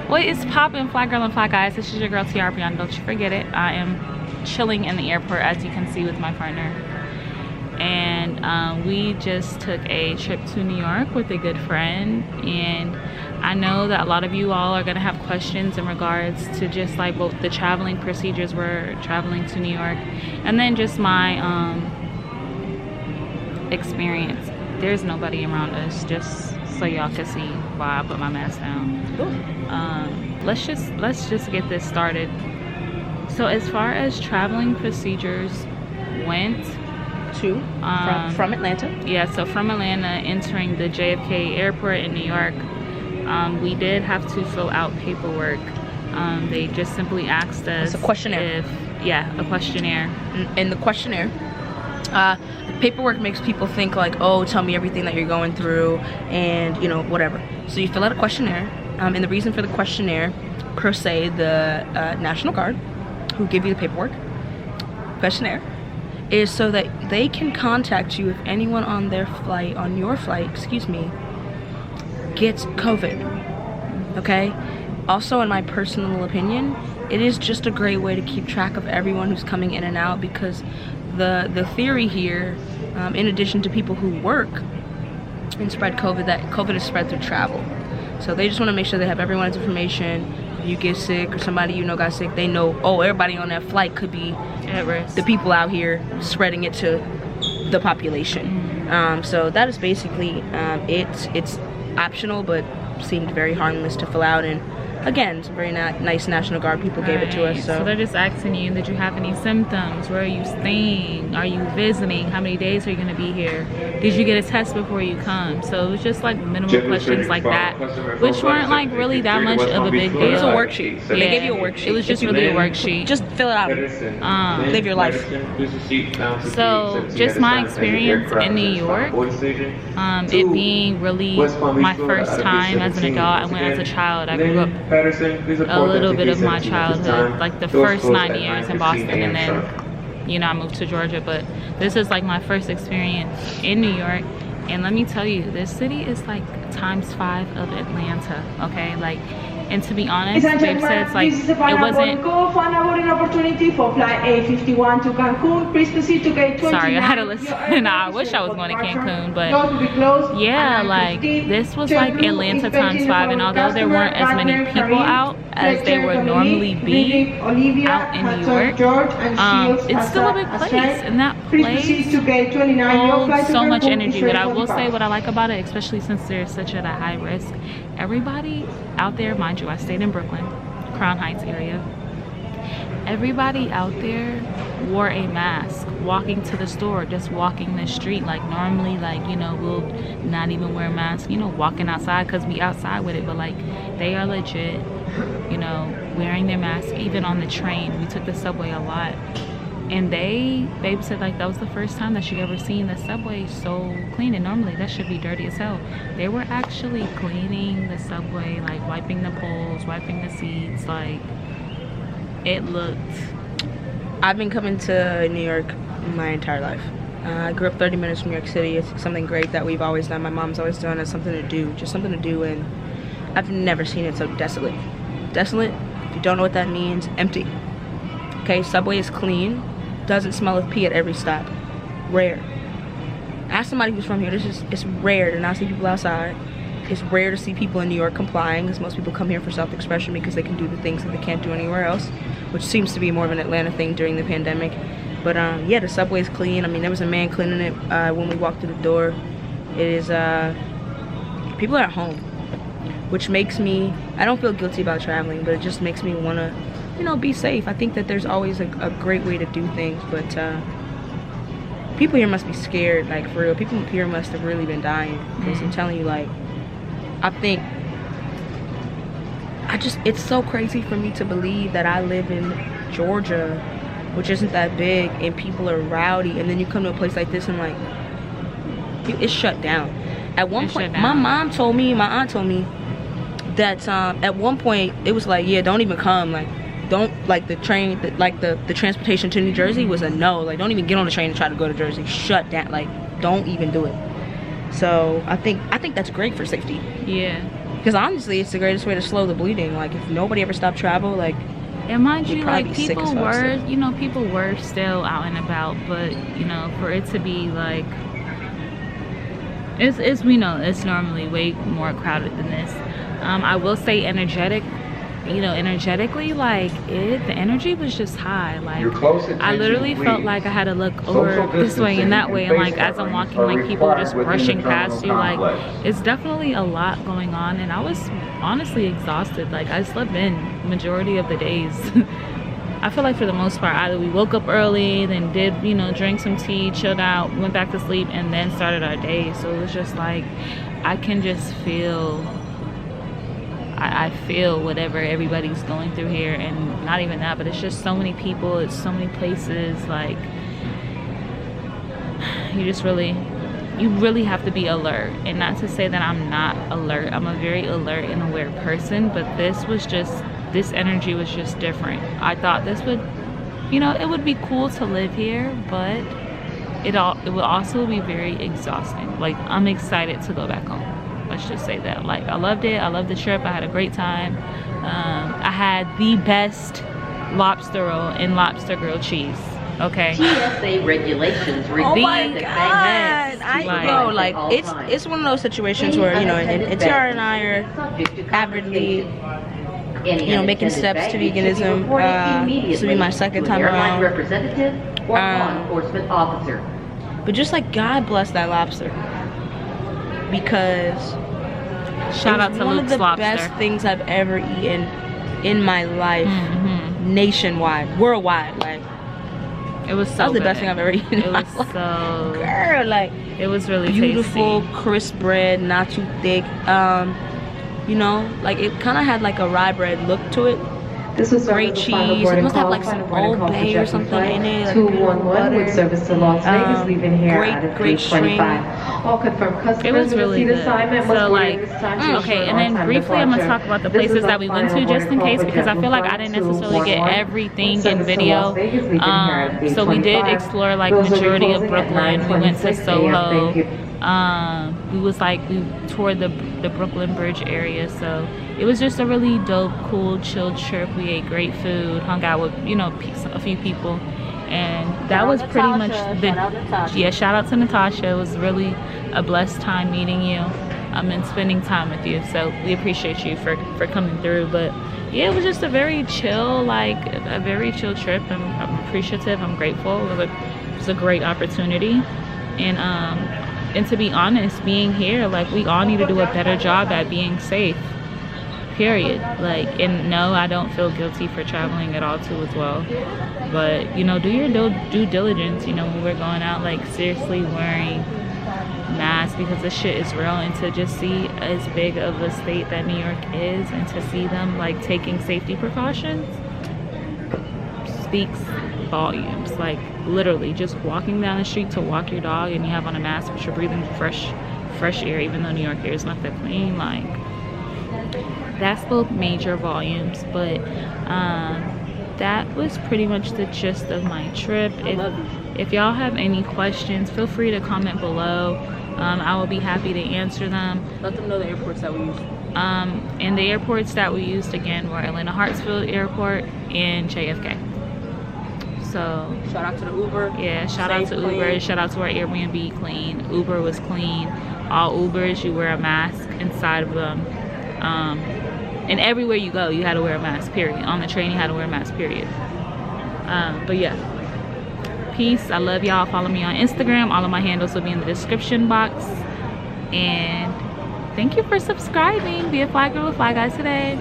What is poppin', fly girl and fly guys? This is your girl TR Brianna. Don't you forget it. I am chilling in the airport, as you can see, with my partner. And we just took a trip to New York with a good friend. And I know that a lot of you all are gonna have questions in regards to just like both the traveling procedures we're traveling to New York, and then just my experience. There's nobody around us, just so y'all can see why I put my mask down. Let's just get this started. So as far as traveling procedures went to from Atlanta, yeah, so from Atlanta entering the JFK airport in New York, we did have to fill out paperwork. They just simply asked us, it's a questionnaire. A questionnaire. In the questionnaire, the paperwork makes people think like, oh, tell me everything that you're going through, and you know, whatever. So you fill out a questionnaire, and the reason for the questionnaire, per se, the National Guard, who give you the paperwork, questionnaire, is so that they can contact you if anyone on their flight, on your flight, excuse me, gets COVID. Okay? Also, in my personal opinion, it is just a great way to keep track of everyone who's coming in and out, because the theory here, in addition to people who work and spread COVID, that COVID is spread through travel. So they just want to make sure they have everyone's information. If you get sick or somebody you know got sick, they know, oh, everybody on that flight could be at risk. The people out here spreading it to the population. So that is basically it's optional, but seemed very harmless to fill out. And again, some very nice National Guard people gave it to us. So they're just asking you, did you have any symptoms? Where are you staying? Are you visiting? How many days are you going to be here? Did you get a test before you come? So it was just like minimal questions like that, which weren't like really that much of a big deal. It was a worksheet. Yeah, they gave you a worksheet. It was just really a worksheet. Just fill it out. Live your life. So just my experience in New York, it being really my first time as an adult. I went as a child. I grew up a little bit of my childhood, like the first 9 years in Boston, and then, you know, I moved to Georgia. But this is like my first experience in New York, and let me tell you, this city is like ×5 of Atlanta. Okay, like, and to be honest, babe says like it wasn't. Opportunity for flight A51 to Cancun. Please proceed to gate 29. Sorry, I had to listen. I wish I was going to Cancun, but yeah, like this was like Atlanta ×5, and although there weren't as many people out as they would normally be out in New York, it's still a big place, and that place holds so much energy. But I will say what I like about it, especially since there's such a high risk, everybody out there, mind you, I stayed in Brooklyn, Crown Heights area. Everybody out there wore a mask walking to the store, just walking the street. Like normally, like, you know, we'll not even wear masks, you know, walking outside because we outside with it, but like they are legit, you know, wearing their masks even on the train. We took the subway a lot, and babe said like that was the first time that she ever seen the subway so clean, and normally that should be dirty as hell. They were actually cleaning the subway, like wiping the poles, wiping the seats, like it looked. I've been coming to New York my entire life. I grew up 30 minutes from New York City. It's something great that we've always done. My mom's always done. It's something to do, just something to do, and I've never seen it so desolate. Desolate, if you don't know what that means, empty. Okay, subway is clean, doesn't smell of pee at every stop. Rare. Ask somebody who's from here. It's rare to not see people outside. It's rare to see people in New York complying, because most people come here for self-expression because they can do the things that they can't do anywhere else, which seems to be more of an Atlanta thing during the pandemic. But yeah, the subway is clean. I mean, there was a man cleaning it when we walked through the door. It is, people are at home, which makes me, I don't feel guilty about traveling, but it just makes me want to, you know, be safe. I think that there's always a great way to do things, but people here must be scared, like for real. People here must have really been dying, because I'm telling you, like, I think, it's so crazy for me to believe that I live in Georgia, which isn't that big, and people are rowdy, and then you come to a place like this and like, it's shut down. At one point, my aunt told me that at one point, it was like, yeah, don't even come, like, don't, like the train, like the transportation to New Jersey was a no, like don't even get on the train and try to go to Jersey, shut down, like don't even do it. So I think that's great for safety. Yeah. Because honestly, it's the greatest way to slow the bleeding. Like, if nobody ever stopped travel, like, and mind you, like, be sick people as fuck were, still. you know, people were still out and about, but, you know, for it to be like, it's we know it's normally way more crowded than this. I will say energetically, like, the energy was just high. Like, I literally felt like I had to look over this way and that way, and like as I'm walking, like, people were just brushing past you. Like, it's definitely a lot going on, and I was honestly exhausted. Like, I slept in majority of the days. I feel like for the most part, either we woke up early, then did, you know, drank some tea, chilled out, went back to sleep, and then started our day. So it was just like, I can just feel, I feel whatever everybody's going through here. And not even that, but it's just so many people, it's so many places. Like, you really have to be alert. And not to say that I'm not alert, I'm a very alert and aware person, but this energy was just different. I thought this would, you know, it would be cool to live here, but it would also be very exhausting. Like, I'm excited to go back home. Let's just say that. Like, I loved it. I loved the trip. I had a great time. I had the best lobster roll and lobster grilled cheese. Okay. TSA regulations require it's one of those situations where, you know, and Tiara and I are avidly, you know, making steps to veganism. This will be my second time around. Representative or law enforcement officer. But just like, God bless that lobster, because shout out to one Luke's of the Lobster. best things I've ever eaten in my life, nationwide, worldwide. Like, it was so that was the good. best thing I've ever eaten. It was so, girl, like, it was really beautiful, tasty. crisp bread, not too thick. You know, like, it kind of had like a rye bread look to it. This was Great cheese. It must have like some Old Bay or something in it. Like, 211 with service to Las Vegas, leaving here at great 3:25. All confirmed customers. It was really good. Assignment So, must like, board this time to okay, ensure and then on-time briefly I'm gonna departure. talk about the This places is that our we went to, final just in boarding case, call because I feel like I for didn't necessarily get 211. everything in Service to video. Las Vegas, leaving here at So we did 3:25. explore like Those will be majority of closing at Brooklyn. We went to 9:26 a.m. Soho. Thank you. We toured the Brooklyn Bridge area, so it was just a really dope, cool, chill trip. We ate great food, hung out with, you know, a few people, and that was pretty much shout out to Natasha. It was really a blessed time meeting you and spending time with you, so we appreciate you for coming through. But yeah, it was just a very chill trip. I'm appreciative, I'm grateful. It was a great opportunity, and to be honest, being here, like, we all need to do a better job at being safe, period. Like, and no, I don't feel guilty for traveling at all too as well, but, you know, do your due diligence, you know, when we're going out, like, seriously wearing masks, because this shit is real. And to just see as big of a state that New York is, and to see them, like, taking safety precautions speaks volumes. Like, literally just walking down the street to walk your dog and you have on a mask, but you're breathing fresh air, even though New York air is not that clean. Like, that spoke major volumes. But that was pretty much the gist of my trip. If y'all have any questions, feel free to comment below. I will be happy to answer them. let them know the airports that we used. And the airports that we used again were Atlanta Hartsfield Airport and JFK. So Shout out to the Uber. yeah, shout out to Safe, Uber, clean. shout out to our Airbnb, clean. Uber was clean. All Ubers, you wear a mask inside of them. And everywhere you go, you had to wear a mask, period. On the train, you had to wear a mask, period. But yeah, peace. I love y'all. Follow me on Instagram. All of my handles will be in the description box. And thank you for subscribing. Be a fly girl with Fly Guys today.